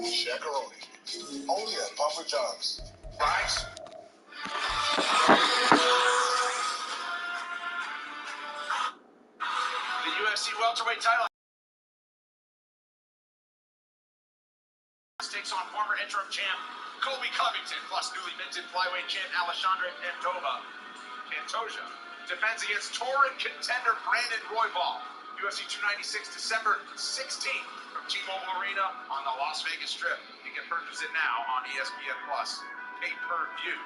Shakaroni. Only at Papa John's. Rise. The UFC welterweight title takes on former interim champ Colby Covington, plus newly minted flyweight champ Alexandre Pantoja defends against touring contender Brandon Royval. UFC 296, December 16th from T-Mobile Arena on the Las Vegas Strip. You can purchase it now on ESPN Plus pay-per-view.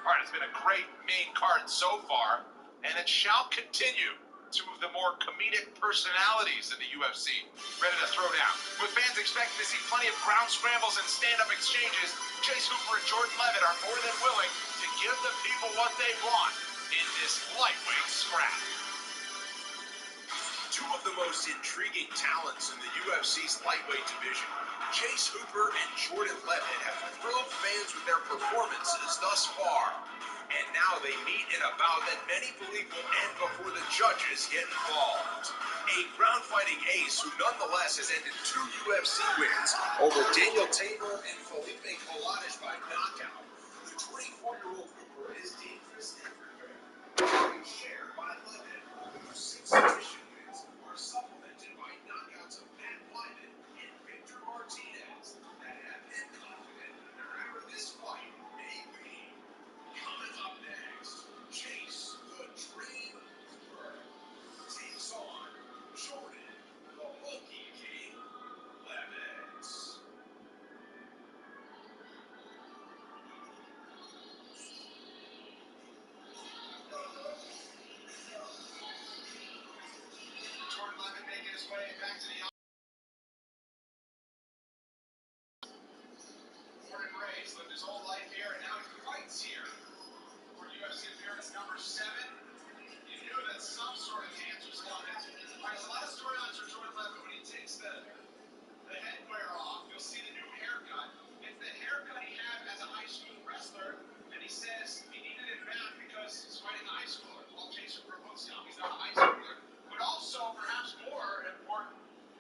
All right, it's been a great main card so far, and it shall continue. Two of the more comedic personalities in the UFC ready to throw down. With fans expecting to see plenty of ground scrambles and stand-up exchanges, Chase Hooper and Jordan Leavitt are more than willing to give the people what they want in this lightweight scrap. Two of the most intriguing talents in the UFC's lightweight division, Chase Hooper and Jordan Leavitt, have thrilled fans with their performances thus far. And now they meet in a bout that many believe will end before the judges get involved. A ground-fighting ace who nonetheless has ended 2 UFC wins over Daniel Tabor and Felipe Colares by knockout. The 24-year-old Hooper is dangerous everywhere. Shared by Leavitt, whose 6 submission wins are supplemented by knockouts of Matt Lyman and Victor Martinez that have him confident wherever this fight may be. Coming up next, Chase the Dream Hooper takes on Jordan the Monkey King Leavitt. Jordan Leavitt making his way back to the born and raised, lived his whole life here, and now he fights here. For UFC appearance number 7, you knew that some sort of hands was coming. There's a lot of storylines for Jordan Leavitt when he takes the headwear off. You'll see the new haircut. It's the haircut he had as a high school wrestler, and he says he needed it back because he's fighting a high schooler. Well, Chase Hooper looks young. He's not a high schooler. But also, perhaps more important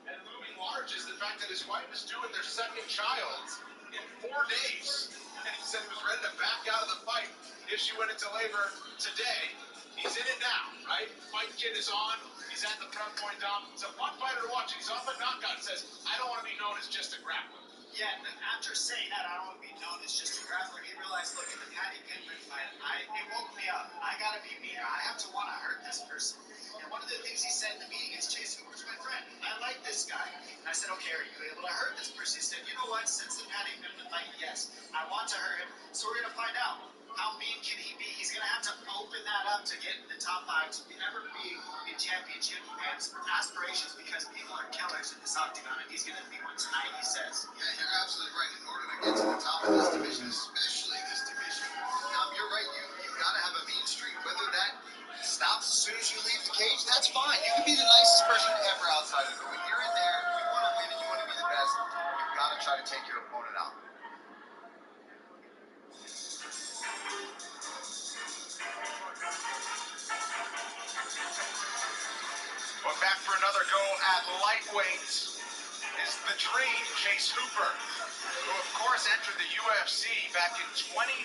and looming large is the fact that his wife is due with their second child in 4 days. And he said he was ready to back out of the fight if she went into labor today. He's in it now, right? Fight kit is on. He's at the front point down. It's a fun fighter to watch. He's off a knockout. Says, I don't want to be known as just a grappler. Yeah, and after saying that, I don't want to be known as just a grappler. He realized, look, in the Patty Goodman fight, it woke me up. I got to be meaner. I have to want to hurt this person. And one of the things he said in the meeting is, Chase Hooper's my friend. I like this guy. And I said, okay, are you able to hurt this person? He said, you know what? Since the Patty Goodman fight, yes, I want to hurt him. So we're going to find out. How mean can he be? He's going to have to open that up to get in the top 5 to ever be in championship aspirations because people are killers in this octagon, and he's going to be one tonight, he says. Yeah, you're absolutely right. In order to get to the top of this division, especially this division, you're right. You got to have a mean streak. Whether that stops as soon as you leave the cage, that's fine. You can be the nicest person ever outside of it. But when you're in there, you want to win and you want to be the best, you've got to try to take your opponent out. Well, back for another go at lightweight is the Dream, Chase Hooper, who of course entered the UFC back in 2019.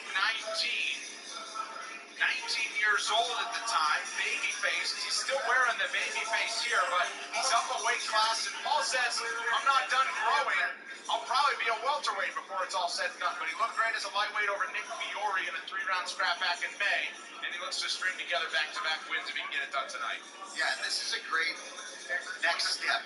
19 years old at the time, baby face. He's still wearing the baby face here, but he's up a weight class, and Paul says, I'm not done growing. I'll probably be a welterweight before it's all said and done. But he looked great as a lightweight over Nick Fiore in a 3-round scrap back in May, and he looks to string together back-to-back wins if he can get it done tonight. Yeah, and this is a great next step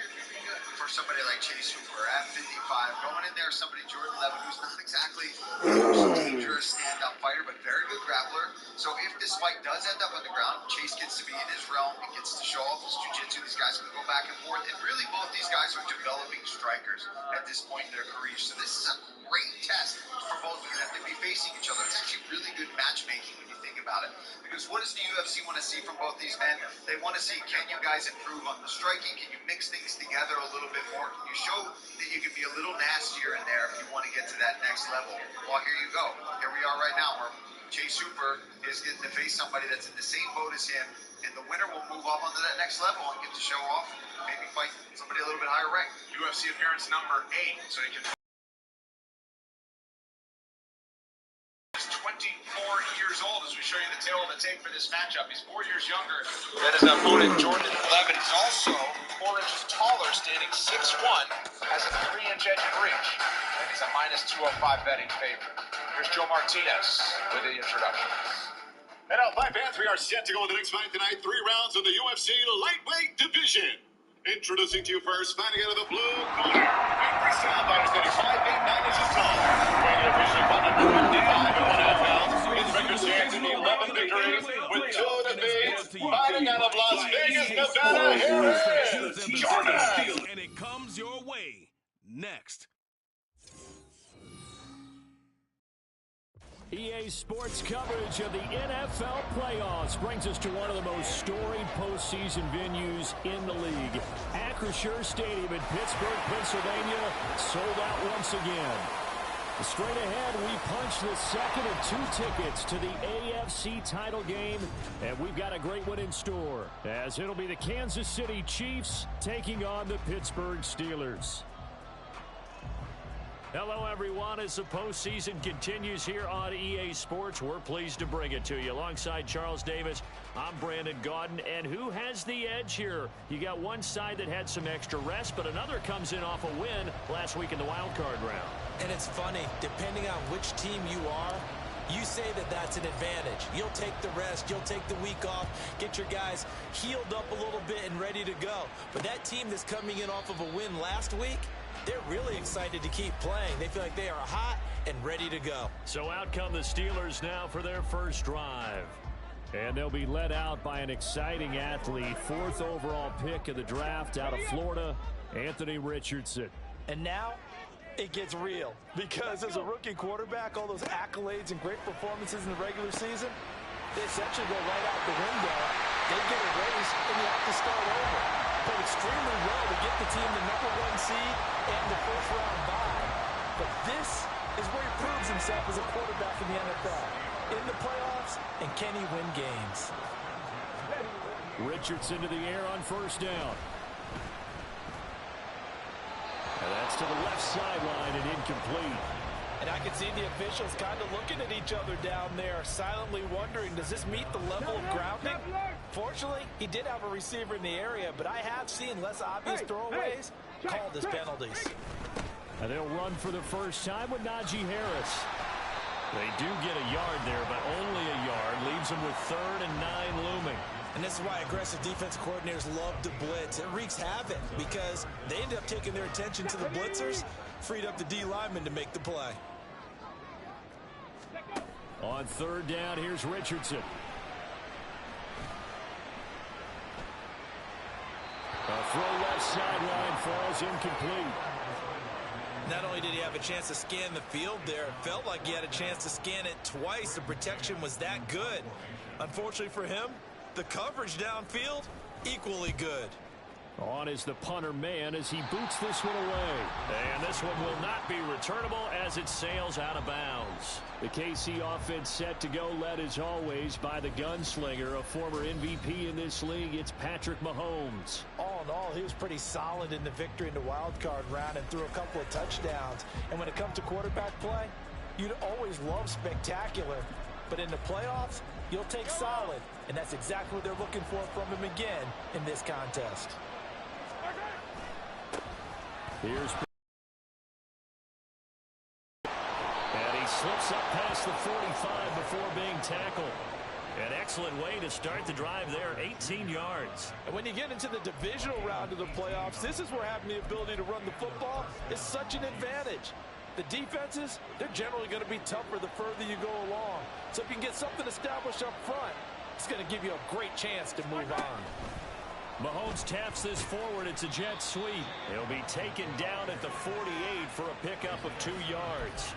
for somebody like Chase Hooper at 55. Going in there, somebody, Jordan Leavitt, who's not exactly the most dangerous stand-up fighter, but very good grappler. So if this fight does end up on the ground, Chase gets to be in his realm and gets to show off his jiu-jitsu. These guys can go back and forth, and really both these guys are developing strikers at this point in their careers. So this is a great test for both of them to be facing each other. It's actually really good matchmaking when you think about it. Because what does the UFC want to see from both these men? They want to see, can you guys improve on the striking? Can you mix things together a little bit more? Can you show that you can be a little nastier in there if you want to get to that next level? Well, here you go. Here we are right now where Chase Hooper is getting to face somebody that's in the same boat as him, and the winner will move up onto that next level and get to show off, maybe fight somebody a little bit higher ranked. UFC UFC appearance number 8, so he can. He's 24 years old as we show you the tail of the tape for this matchup. He's 4 years younger than his opponent, Jordan Levin. He's also 4 inches taller, standing 6'1", has a 3-inch edge of reach, and he's a minus 205 betting favorite. Here's Joe Martinez with the introduction. And now, Fight fans, we are set to go with the next fight tonight. 3 rounds in the UFC lightweight division. Introducing to you first, fighting out of the blue corner. Angry style fighter, standing 5 feet 9 inches tall. Weighing officially 155 pounds. His record stands in 11 victories with 2 defeats. Fighting out of Las Vegas, Nevada, here is Jordan. And it comes your way next. EA Sports coverage of the NFL playoffs brings us to one of the most storied postseason venues in the league. Acrisure Stadium in Pittsburgh, Pennsylvania, sold out once again. Straight ahead, we punch the second of 2 tickets to the AFC title game, and we've got a great one in store, as it'll be the Kansas City Chiefs taking on the Pittsburgh Steelers. Hello, everyone. As the postseason continues here on EA Sports, we're pleased to bring it to you. Alongside Charles Davis, I'm Brandon Gaudin. And who has the edge here? You got one side that had some extra rest, but another comes in off a win last week in the wild card round. And it's funny, depending on which team you are, you say that that's an advantage. You'll take the rest, you'll take the week off, get your guys healed up a little bit and ready to go. But that team that's coming in off of a win last week, they're really excited to keep playing. They feel like they are hot and ready to go. So out come the Steelers now for their first drive. And they'll be led out by an exciting athlete, 4th overall pick of the draft out of Florida, Anthony Richardson. And now it gets real, because as a rookie quarterback, all those accolades and great performances in the regular season, they essentially go right out the window. They get a raise, and you have to start over. Played extremely well to get the team the #1 seed and the first-round bye. But this is where he proves himself as a quarterback in the NFL. In the playoffs, and can he win games? Richardson to the air on first down. And that's to the left sideline and incomplete. And I can see the officials kind of looking at each other down there, silently wondering, does this meet the level of grounding? Fortunately, he did have a receiver in the area, but I have seen less obvious throwaways called as penalties. And they'll run for the first time with Najee Harris. They do get a yard there, but only a yard. Leaves them with 3rd and 9 looming. And this is why aggressive defense coordinators love to blitz. It wreaks havoc because they end up taking their attention to the blitzers, freed up the D lineman to make the play. On 3rd down, here's Richardson. A throw left sideline falls incomplete. Not only did he have a chance to scan the field there, it felt like he had a chance to scan it twice. The protection was that good. Unfortunately for him, the coverage downfield, equally good. On is the punter man as he boots this one away. And this one will not be returnable as it sails out of bounds. The KC offense set to go, led as always by the gunslinger, a former MVP in this league. It's Patrick Mahomes. All in all, he was pretty solid in the victory in the wild card round and threw a couple of touchdowns. And when it comes to quarterback play, you'd always love spectacular. But in the playoffs, you'll take solid. And that's exactly what they're looking for from him again in this contest. Here's and he slips up past the 45 before being tackled. An excellent way to start the drive there, 18 yards. And when you get into the divisional round of the playoffs, this is where having the ability to run the football is such an advantage. The defenses, they're generally going to be tougher the further you go along. So if you can get something established up front, it's going to give you a great chance to move on. Mahomes taps this forward. It's a jet sweep. He'll be taken down at the 48 for a pickup of 2 yards.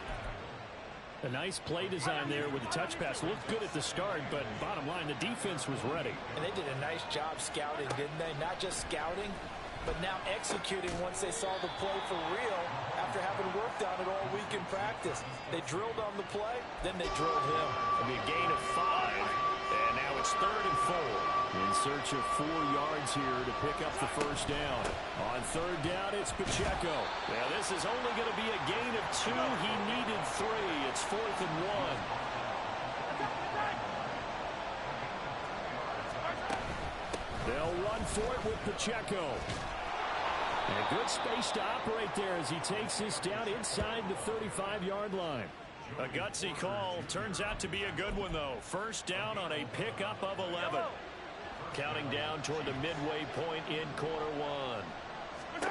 A nice play design there with the touch pass. Looked good at the start, but bottom line, the defense was ready. And they did a nice job scouting, didn't they? Not just scouting, but now executing once they saw the play for real after having worked on it all week in practice. They drilled on the play, then they drilled him. It'll be a gain of 5. And now it's 3rd and 4. In search of 4 yards here to pick up the first down. On 3rd down, it's Pacheco. Now, this is only going to be a gain of 2. He needed 3. It's 4th and 1. They'll run for it with Pacheco. And a good space to operate there as he takes this down inside the 35-yard line. A gutsy call. Turns out to be a good one, though. First down on a pickup of 11. Counting down toward the midway point in quarter 1.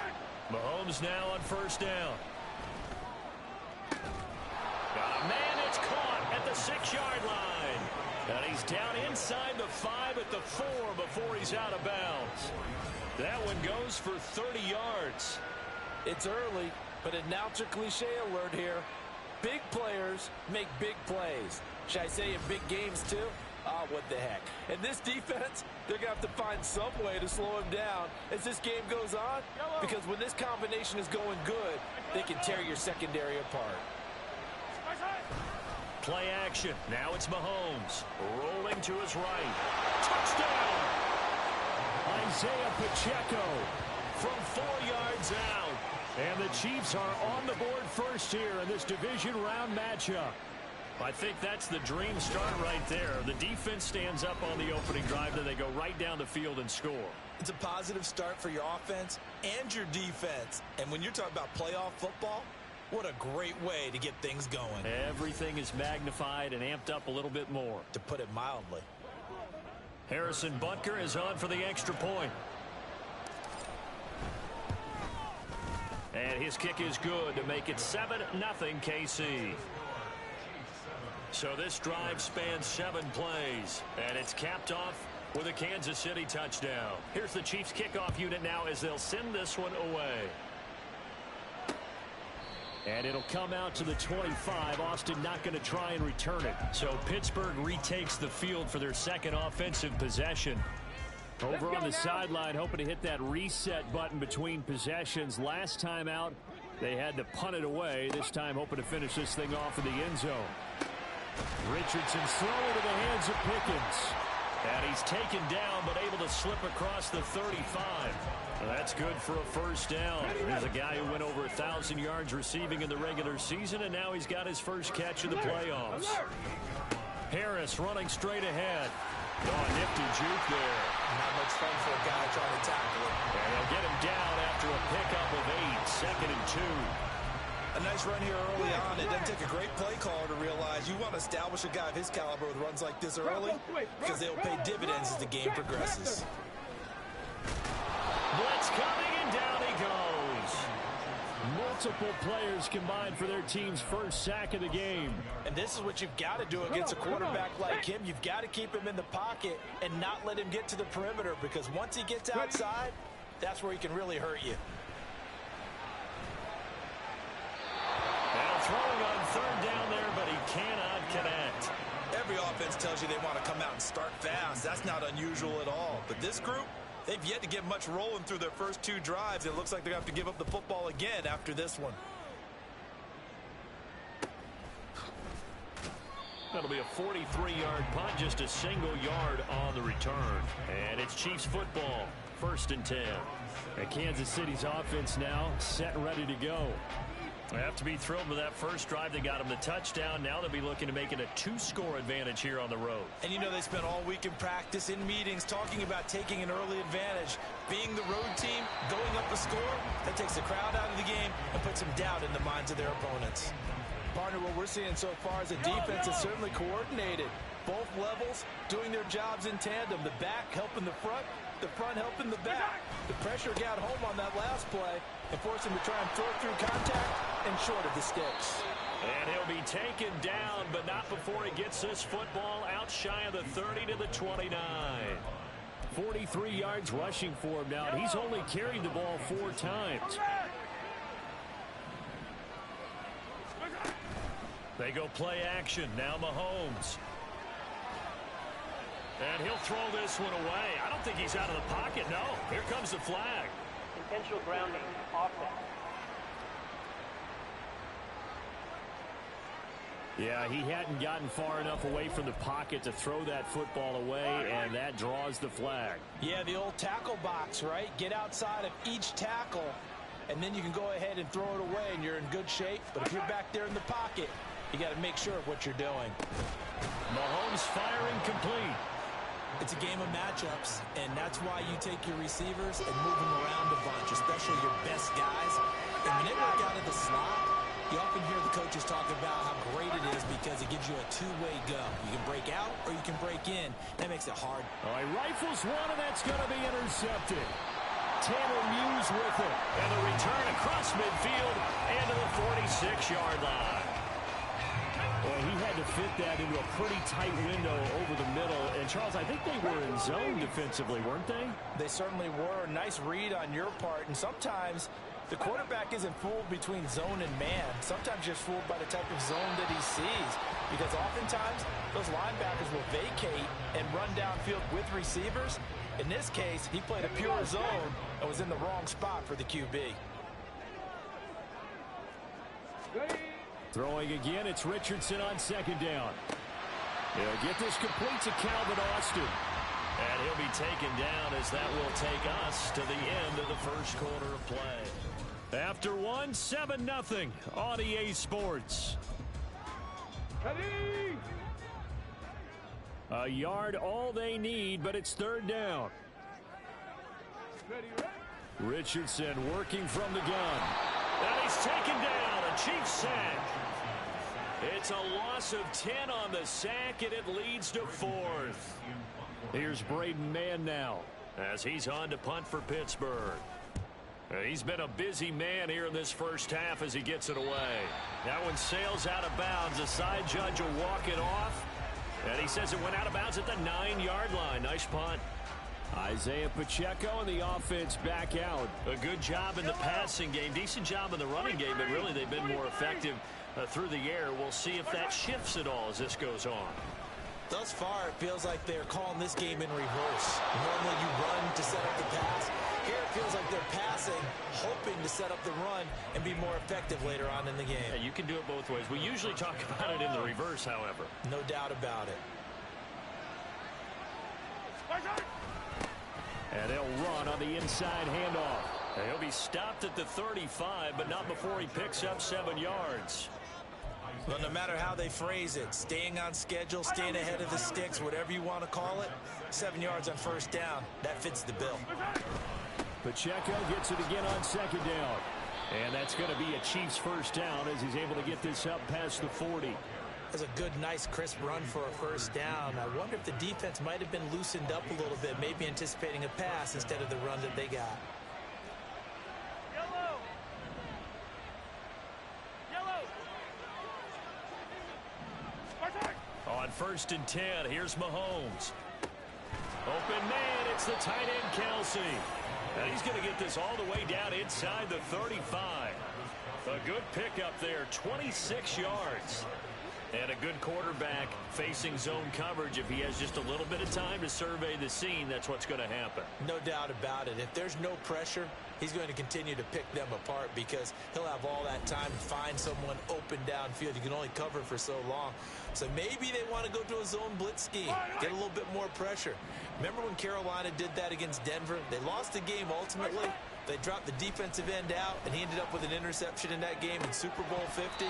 Mahomes now on first down. Got a man, it's caught at the 6-yard line. And he's down inside the 5 at the 4 before he's out of bounds. That one goes for 30 yards. It's early, but announcer cliche alert here. Big players make big plays. Should I say in big games too? What the heck. And this defense, they're going to have to find some way to slow him down as this game goes on. Because when this combination is going good, they can tear your secondary apart. Play action. Now it's Mahomes. Rolling to his right. Touchdown! Isaiah Pacheco from 4 yards out. And the Chiefs are on the board first here in this division round matchup. I think that's the dream start right there. The defense stands up on the opening drive, then they go right down the field and score. It's a positive start for your offense and your defense. And when you're talking about playoff football, what a great way to get things going. Everything is magnified and amped up a little bit more. To put it mildly. Harrison Butker is on for the extra point. And his kick is good to make it 7-0 KC. So this drive spans 7 plays, and it's capped off with a Kansas City touchdown. Here's the Chiefs kickoff unit now as they'll send this one away. And it'll come out to the 25. Austin not going to try and return it. So Pittsburgh retakes the field for their second offensive possession. Over on the sideline, hoping to hit that reset button between possessions. Last time out, they had to punt it away. This time, hoping to finish this thing off in the end zone. Richardson's throw into the hands of Pickens. And he's taken down, but able to slip across the 35. Well, that's good for a first down. There's a guy who went over 1,000 yards receiving in the regular season, and now he's got his first catch in the playoffs. Harris running straight ahead. Oh, nifty juke there. Not much fun for a guy trying to tackle it. And they'll get him down after a pickup of 8, 2nd and 2. A nice run here early on. It doesn't take a great play caller to realize you want to establish a guy of his caliber with runs like this early because they'll pay dividends as the game progresses. Blitz coming, and down he goes. Multiple players combined for their team's first sack of the game. And this is what you've got to do against a quarterback like him. You've got to keep him in the pocket and not let him get to the perimeter, because once he gets outside, that's where he can really hurt you. Now throwing on 3rd down there, but he cannot connect. Every offense tells you they want to come out and start fast. That's not unusual at all. But this group, they've yet to get much rolling through their first 2 drives. It looks like they're going to have to give up the football again after this one. That'll be a 43-yard punt, just a single yard on the return. And it's Chiefs football, 1st and 10. And Kansas City's offense now set and ready to go. They have to be thrilled with that first drive. They got him the touchdown. Now they'll be looking to make it a 2-score advantage here on the road. And you know, they spent all week in practice, in meetings, talking about taking an early advantage. Being the road team, going up a score, that takes the crowd out of the game and puts some doubt in the minds of their opponents. Partner, what we're seeing so far is a defense that's certainly coordinated. Both levels doing their jobs in tandem. The back helping the front helping the back. The pressure got home on that last play and forced him to try and throw through contact and short of the sticks. And he'll be taken down, but not before he gets this football out shy of the 30 to the 29. 43 yards rushing for him now. He's only carried the ball 4 times. They go play action. Now Mahomes. And he'll throw this one away. I don't think he's out of the pocket. No. Here comes the flag. Intentional grounding. Offense. Yeah, he hadn't gotten far enough away from the pocket to throw that football away, and that draws the flag. Yeah, the old tackle box, right? Get outside of each tackle, and then you can go ahead and throw it away, and you're in good shape. But if you're back there in the pocket, you got to make sure of what you're doing. Mahomes firing complete. It's a game of matchups, and that's why you take your receivers and move them around a bunch, especially your best guys. And when they work out of the slot, you often hear the coaches talk about how great it is because it gives you a two-way go. You can break out or you can break in. That makes it hard. All right, rifles one, and that's going to be intercepted. Tanner Muse with it. And the return across midfield and to the 46-yard line. Well, he had to fit that into a pretty tight window over the middle. And, Charles, I think they were in zone defensively, weren't they? They certainly were. Nice read on your part. And sometimes the quarterback isn't fooled between zone and man. Sometimes you're fooled by the type of zone that he sees. Because oftentimes, those linebackers will vacate and run downfield with receivers. In this case, he played a pure zone and was in the wrong spot for the QB. Throwing again, it's Richardson on second down. He'll get this complete to Calvin Austin. And he'll be taken down as that will take us to the end of the first quarter of play. After one, 7-0 on EA Sports. A yard all they need, but it's third down. Richardson working from the gun. And he's taken down. A Chiefs sack. It's a loss of 10 on the sack, and it leads to fourth. Here's Braden Mann now as he's on to punt for Pittsburgh. He's been a busy man here in this first half as he gets it away. That one sails out of bounds. The side judge will walk it off. And he says it went out of bounds at the 9-yard line. Nice punt. Isaiah Pacheco and the offense back out. A good job in the passing game. Decent job in the running game, but really they've been more effective through the air. We'll see if that shifts at all as this goes on. Thus far, it feels like they're calling this game in reverse. Normally you run to set up the pass. Here it feels like they're passing, hoping to set up the run and be more effective later on in the game. Yeah, you can do it both ways. We usually talk about it in the reverse, however. No doubt about it. And they'll run on the inside handoff. He'll be stopped at the 35, but not before he picks up 7 yards. Well, no matter how they phrase it, staying on schedule, staying ahead of the sticks, whatever you want to call it, 7 yards on first down, that fits the bill. Pacheco gets it again on second down. And that's going to be a Chiefs first down as he's able to get this up past the 40. That's a good, nice, crisp run for a first down. I wonder if the defense might have been loosened up a little bit, maybe anticipating a pass instead of the run that they got. On first and 10, here's Mahomes. Open man, it's the tight end Kelsey. And he's going to get this all the way down inside the 35. A good pickup there, 26 yards. And a good quarterback facing zone coverage. If he has just a little bit of time to survey the scene, that's what's going to happen. No doubt about it. If there's no pressure, he's going to continue to pick them apart because he'll have all that time to find someone open downfield. You can only cover for so long. So maybe they want to go to a zone blitz scheme, get a little bit more pressure. Remember when Carolina did that against Denver? They lost the game ultimately. They dropped the defensive end out, and he ended up with an interception in that game in Super Bowl 50.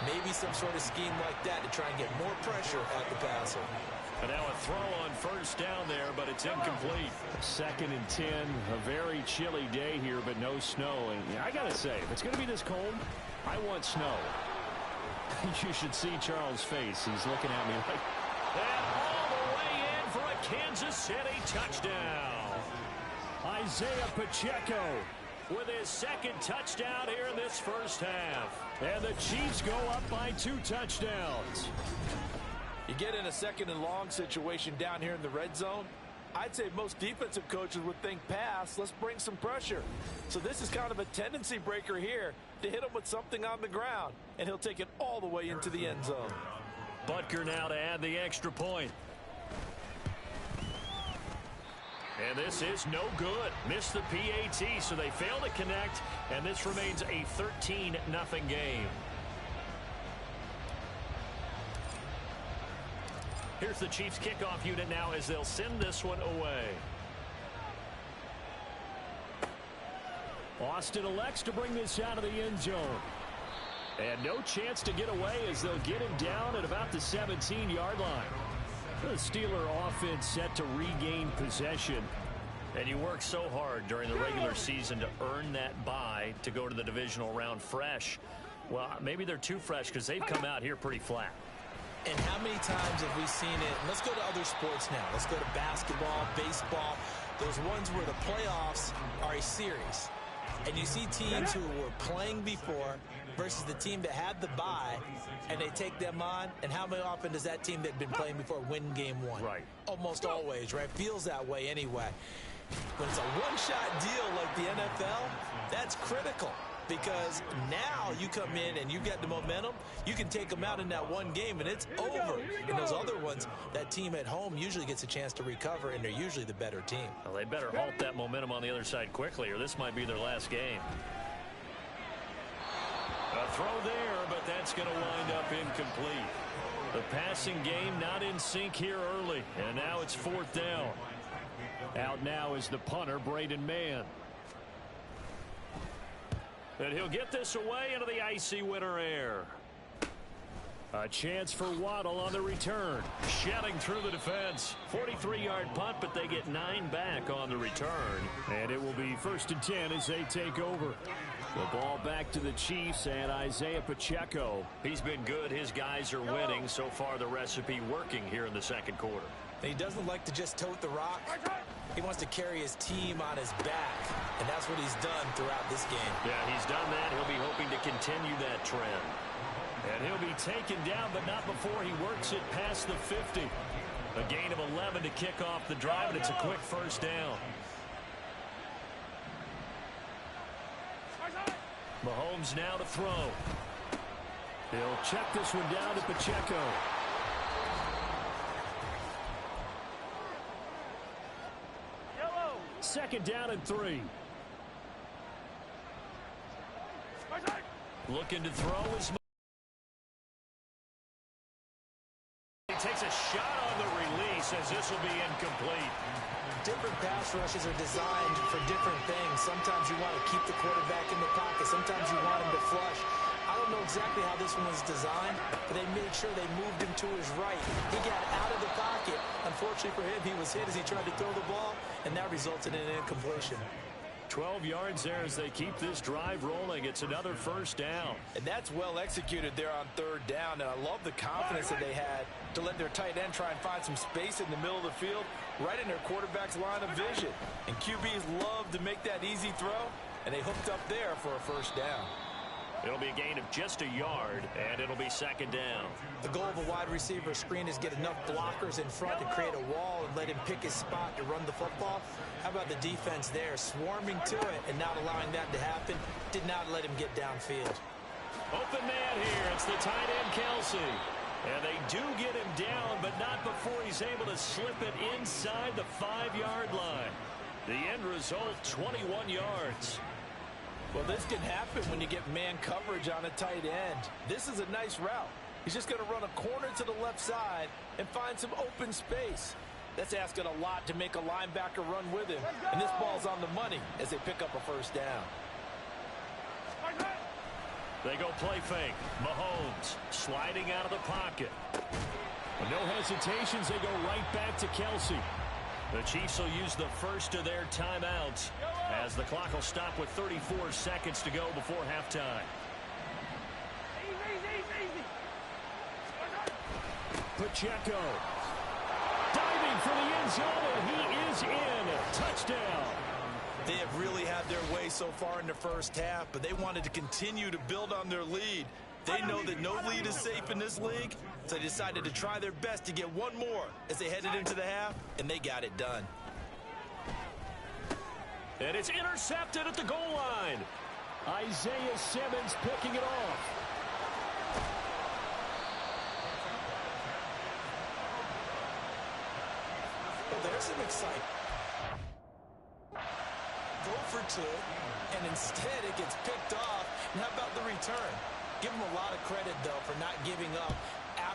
Maybe some sort of scheme like that to try and get more pressure at the passer. And now a throw on first down there, but it's incomplete. Second and 10, a very chilly day here, but no snow. And I got to say, if it's going to be this cold, I want snow. You should see Charles' face. He's looking at me like, and all the way in for a Kansas City touchdown. Isaiah Pacheco with his second touchdown here in this first half. And the Chiefs go up by 2 touchdowns. You get in a second and long situation down here in the red zone, I'd say most defensive coaches would think pass, let's bring some pressure. So this is kind of a tendency breaker here to hit him with something on the ground, and he'll take it all the way into the end zone. Butker now to add the extra point. And this is no good. Missed the PAT, so they fail to connect, and this remains a 13-0 game. Here's the Chiefs kickoff unit now as they'll send this one away. Austin elects to bring this out of the end zone. And no chance to get away as they'll get him down at about the 17-yard line. The Steeler offense set to regain possession. And you work so hard during the regular season to earn that bye to go to the divisional round fresh. Well, maybe they're too fresh because they've come out here pretty flat. And how many times have we seen it? Let's go to other sports now. Let's go to basketball, baseball, those ones where the playoffs are a series. And you see teams who were playing before versus the team that had the bye, and they take them on. And how many often does that team that had been playing before win game one? Right. Almost always, right? Feels that way anyway. When it's a one-shot deal like the NFL, that's critical. Because now you come in and you get the momentum, you can take them out in that one game and it's over. In those other ones, that team at home usually gets a chance to recover and they're usually the better team. Well, they better halt that momentum on the other side quickly or this might be their last game. A throw there, but that's going to wind up incomplete. The passing game not in sync here early, and now it's 4th down. Out now is the punter, Braden Mann. And he'll get this away into the icy winter air. A chance for Waddle on the return. Shedding through the defense. 43-yard punt, but they get 9 back on the return. And it will be 1st and 10 as they take over. The ball back to the Chiefs and Isaiah Pacheco. He's been good. His guys are winning. So far, the recipe working here in the second quarter. He doesn't like to just tote the rock. He wants to carry his team on his back, and that's what he's done throughout this game. Yeah, he's done that. He'll be hoping to continue that trend. And he'll be taken down, but not before he works it past the 50. A gain of 11 to kick off the drive, and it's a quick 1st down. Mahomes now to throw. He'll check this one down to Pacheco. Second down and 3. Looking to throw is he takes a shot on the release as this will be incomplete. Different pass rushes are designed for different things. Sometimes you want to keep the quarterback in the pocket. Sometimes you want him to flush. I don't know exactly how this one was designed, but they made sure they moved him to his right. He got out of the pocket. Unfortunately for him, he was hit as he tried to throw the ball, and that resulted in an incompletion. 12 yards there as they keep this drive rolling. It's another 1st down. And that's well executed there on 3rd down, and I love the confidence that they had to let their tight end try and find some space in the middle of the field, right in their quarterback's line of vision. And QBs love to make that easy throw, and they hooked up there for a 1st down. It'll be a gain of just a yard, and it'll be 2nd down. The goal of a wide receiver screen is get enough blockers in front to create a wall and let him pick his spot to run the football. How about the defense there, swarming to it and not allowing that to happen? Did not let him get downfield. Open man here. It's the tight end, Kelsey. And they do get him down, but not before he's able to slip it inside the 5-yard line. The end result, 21 yards. Well, this can happen when you get man coverage on a tight end. This is a nice route. He's just going to run a corner to the left side and find some open space. That's asking a lot to make a linebacker run with him. And this ball's on the money as they pick up a 1st down. They go play fake. Mahomes sliding out of the pocket. With no hesitations, they go right back to Kelsey. The Chiefs will use the first of their timeouts as the clock will stop with 34 seconds to go before halftime. Pacheco diving for the end zone, and he is in. Touchdown. They have really had their way so far in the 1st half, but they wanted to continue to build on their lead. They know that no lead is safe in this league, so they decided to try their best to get one more as they headed into the half, and they got it done. And it's intercepted at the goal line. Isaiah Simmons picking it off. Well, there's some excitement. Go for 2, and instead it gets picked off. And how about the return? Give him a lot of credit, though, for not giving up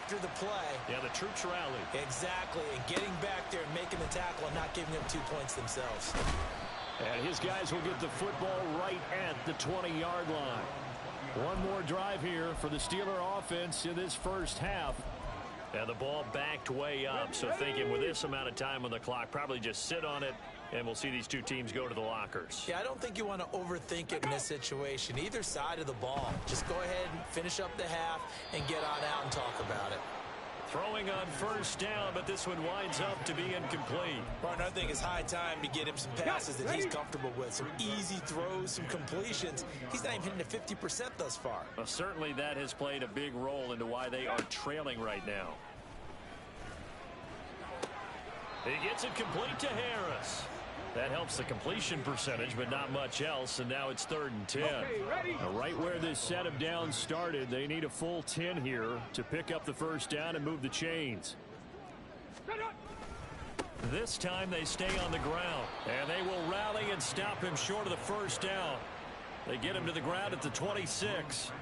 after the play. Yeah, the troops rally. Exactly, and getting back there and making the tackle and not giving them 2 points themselves. And his guys will get the football right at the 20-yard line. One more drive here for the Steeler offense in this first half. And the ball backed way up, so thinking with this amount of time on the clock, probably just sit on it, and we'll see these two teams go to the lockers. Yeah, I don't think you want to overthink it in this situation. Either side of the ball. Just go ahead and finish up the half and get on out and talk about it. Throwing on first down, but this one winds up to be incomplete. Partner, I think it's high time to get him some passes that he's comfortable with. Some easy throws, some completions. He's not even hitting the 50% thus far. Well, certainly that has played a big role into why they are trailing right now. He gets it complete to Harris. That helps the completion percentage, but not much else, and now it's 3rd and 10. Now, right where this set of downs started, they need a full 10 here to pick up the first down and move the chains. This time they stay on the ground, and they will rally and stop him short of the first down. They get him to the ground at the 26.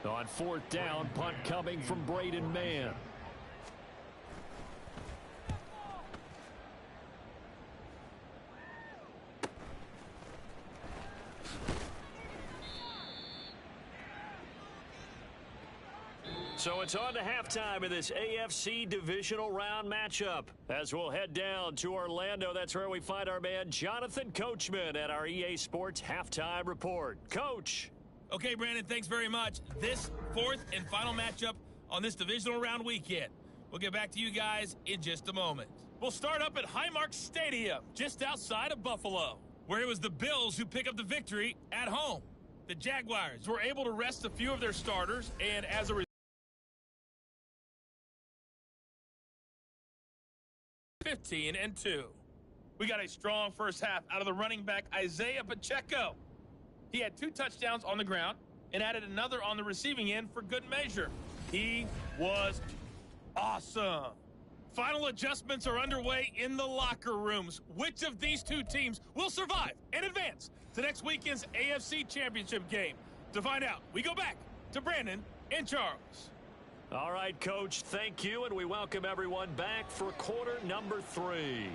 On 4th down, punt coming from Braden Mann. So it's on to halftime of this AFC Divisional Round matchup. As we'll head down to Orlando, that's where we find our man Jonathan Coachman at our EA Sports Halftime Report. Coach. Okay, Brandon, thanks very much. This 4th and final matchup on this Divisional Round weekend. We'll get back to you guys in just a moment. We'll start up at Highmark Stadium, just outside of Buffalo, where it was the Bills who pick up the victory at home. The Jaguars were able to rest a few of their starters, and as a result, 15-2. We got a strong first half out of the running back Isaiah Pacheco. He had 2 touchdowns on the ground and added another on the receiving end for good measure. He was awesome. Final adjustments are underway in the locker rooms. Which of these two teams will survive and advance to next weekend's AFC Championship game? To find out, we go back to Brandon and Charles. All right, Coach, thank you, and we welcome everyone back for quarter number 3.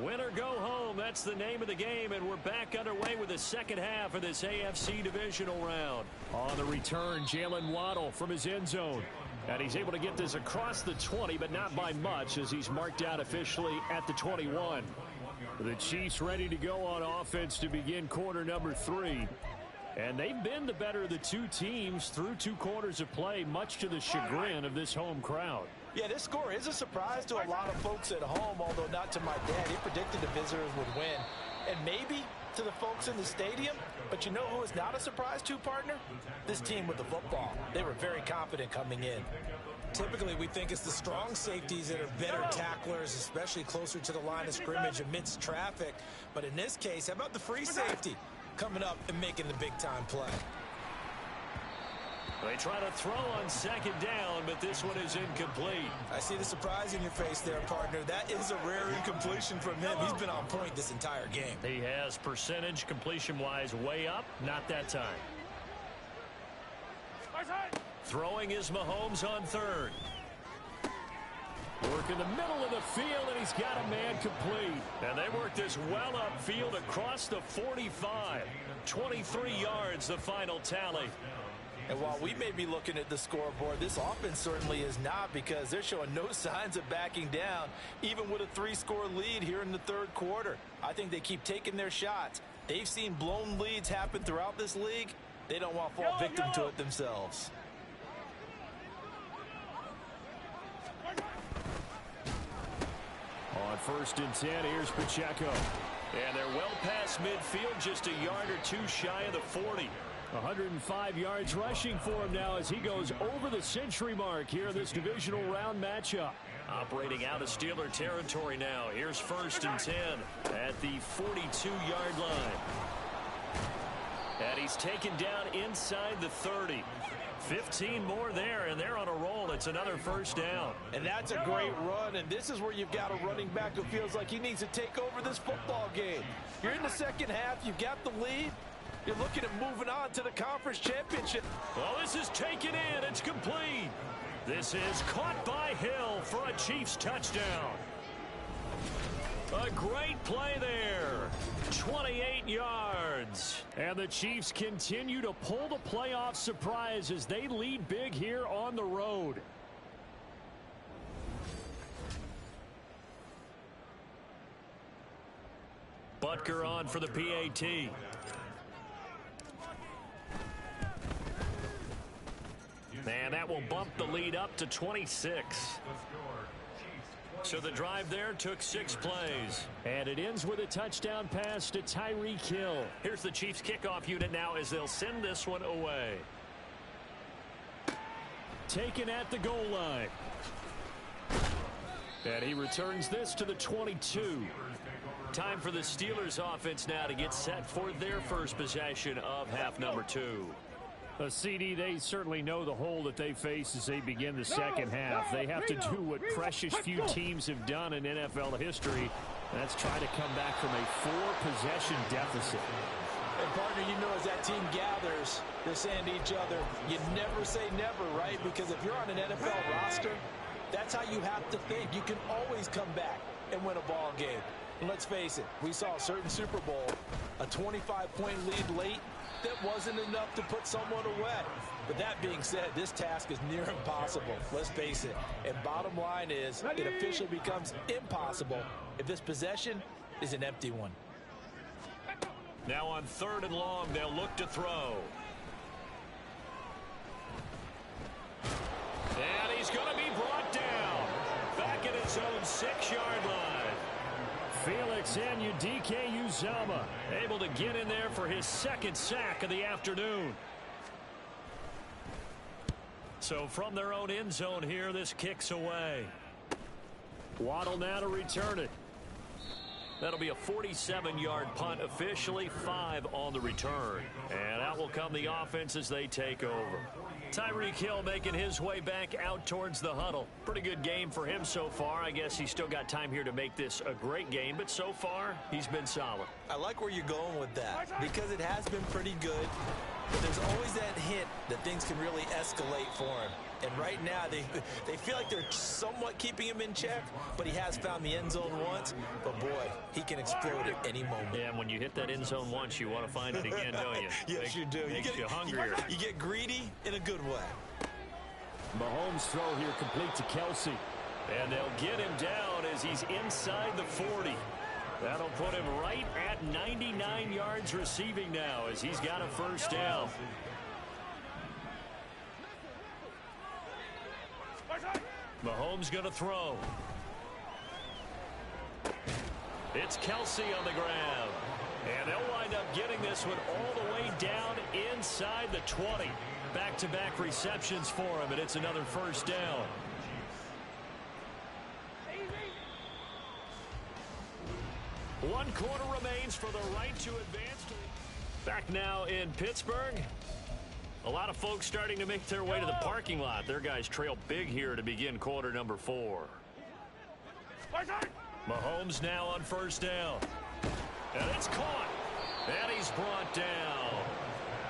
Win or go home, that's the name of the game, and we're back underway with the second half of this AFC Divisional Round. On the return, Jalen Waddle from his end zone. And he's able to get this across the 20, but not by much, as he's marked out officially at the 21. The Chiefs ready to go on offense to begin quarter number 3. And they've been the better of the two teams through 2 quarters of play, much to the chagrin of this home crowd. Yeah, this score is a surprise to a lot of folks at home, although not to my dad. He predicted the visitors would win. And maybe to the folks in the stadium, but you know who is not a surprise to, partner? This team with the football. They were very confident coming in. Typically, we think it's the strong safeties that are better tacklers, especially closer to the line of scrimmage amidst traffic. But in this case, how about the free safety coming up and making the big-time play? They try to throw on 2nd down, but this one is incomplete. I see the surprise in your face there, partner. That is a rare incompletion from him. He's been on point this entire game. He has percentage completion-wise way up, not that time. Throwing is Mahomes on 3rd. Work in the middle of the field, and he's got a man complete. And they work this well upfield across the 45. 23 yards, the final tally. And while we may be looking at the scoreboard, this offense certainly is not, because they're showing no signs of backing down, even with a 3-score lead here in the 3rd quarter. I think they keep taking their shots. They've seen blown leads happen throughout this league. They don't want to fall victim to it themselves. On 1st and 10, here's Pacheco. And they're well past midfield, just a yard or 2 shy of the 40. 105 yards rushing for him now as he goes over the century mark here in this divisional round matchup. Operating out of Steeler territory now. Here's 1st and 10 at the 42-yard line. And he's taken down inside the 30. 15 more there, and they're on a roll. It's another 1st down. And that's a great run, and this is where you've got a running back who feels like he needs to take over this football game. You're in the second half. You've got the lead. You're looking at moving on to the conference championship. Well, this is taken in. It's complete. This is caught by Hill for a Chiefs touchdown. A great play there. 28 yards. And the Chiefs continue to pull the playoff surprise as they lead big here on the road. Butker on for the PAT. And that will bump the lead up to 26. So the drive there took 6 plays. And it ends with a touchdown pass to Tyreek Hill. Here's the Chiefs kickoff unit now as they'll send this one away. Taken at the goal line. And he returns this to the 22. Time for the Steelers offense now to get set for their first possession of half number 2. A CD, they certainly know the hole that they face as they begin the second half. They have to do what precious few teams have done in NFL history. That's try to come back from a 4-possession deficit. And partner, you know, as that team gathers, they're saying to each other, you never say never, right? Because if you're on an NFL roster, that's how you have to think. You can always come back and win a ball game. And let's face it, we saw a certain Super Bowl, a 25-point lead late, that wasn't enough to put someone away. But that being said, this task is near impossible. Let's face it. And bottom line is, it officially becomes impossible if this possession is an empty one. Now on 3rd and long, they'll look to throw. And he's going to be brought down. Back at his own 6-yard line. Felix Anudike-Uzomah able to get in there for his 2nd sack of the afternoon. So from their own end zone here, this kicks away. Waddle now to return it. That'll be a 47-yard punt, officially 5 on the return. And out will come the offense as they take over. Tyreek Hill making his way back out towards the huddle. Pretty good game for him so far. I guess he's still got time here to make this a great game, but so far, he's been solid. I like where you're going with that because it has been pretty good, but there's always that hint that things can really escalate for him. And right now, they feel like they're somewhat keeping him in check, but he has found the end zone once. But, boy, he can explode at any moment. Yeah, and when you hit that end zone once, you want to find it again, don't you? Yes, you do. Makes you hungrier. You get greedy in a good way. Mahomes' throw here complete to Kelsey. And they'll get him down as he's inside the 40. That'll put him right at 99 yards receiving now as he's got a 1st down. Mahomes going to throw. It's Kelsey on the ground. And they'll wind up getting this one all the way down inside the 20. Back-to-back receptions for him, and it's another 1st down. One quarter remains for the right to advance. Back now in Pittsburgh. A lot of folks starting to make their way to the parking lot. Their guys trail big here to begin quarter number 4. Mahomes now on 1st down. And it's caught. And he's brought down.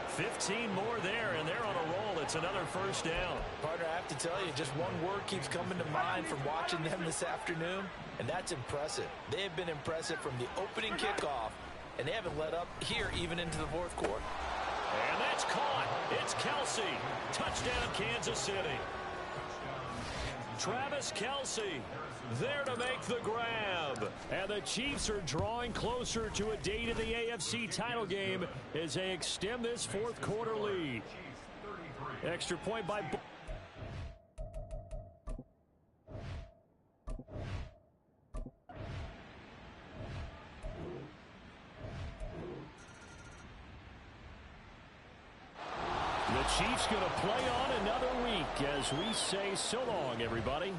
15 more there, and they're on a roll. It's another 1st down. Partner, I have to tell you, just one word keeps coming to mind from watching them this afternoon, and that's impressive. They have been impressive from the opening kickoff, and they haven't let up here even into the 4th quarter. And that's caught. It's Kelsey. Touchdown, Kansas City. Travis Kelsey there to make the grab. And the Chiefs are drawing closer to a date in the AFC title game as they extend this 4th quarter lead. Extra point by... The Chiefs going to play on another week as we say so long, everybody.